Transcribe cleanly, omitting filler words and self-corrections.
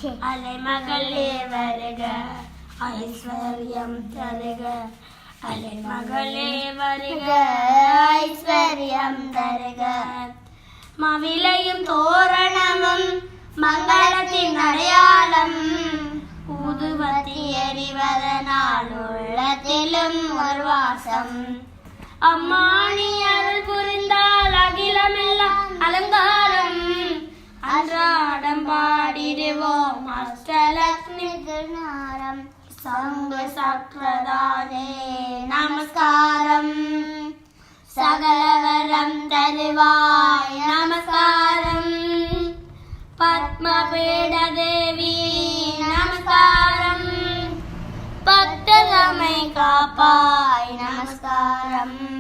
அலைமகளே வருக ஐஸ்வர்யம் தருக. அலைமகளே வருக ஐஸ்வர்யம் தருக. மவிலையும் தோரணமும் மங்களத்தின் அடையாளம். ஊதுபத்தி எறிவதனால் உள்ளத்திலும் ஒரு வாசம். அம்மானி அருள் புரிந்தால் அகிலமெல்லாம் அலங்காரம். அன்றாடம் பாடிடுவோம் அஷ்டலக்ஷ்மி திருநாரம். சங்கு சக்கரதானே நமஸ்காரம். சகலவரம் தருவாய் நமஸ்காரம். பத்மபீட தேவி நமஸ்காரம். பக்தரமை காப்பாய் நமஸ்காரம்.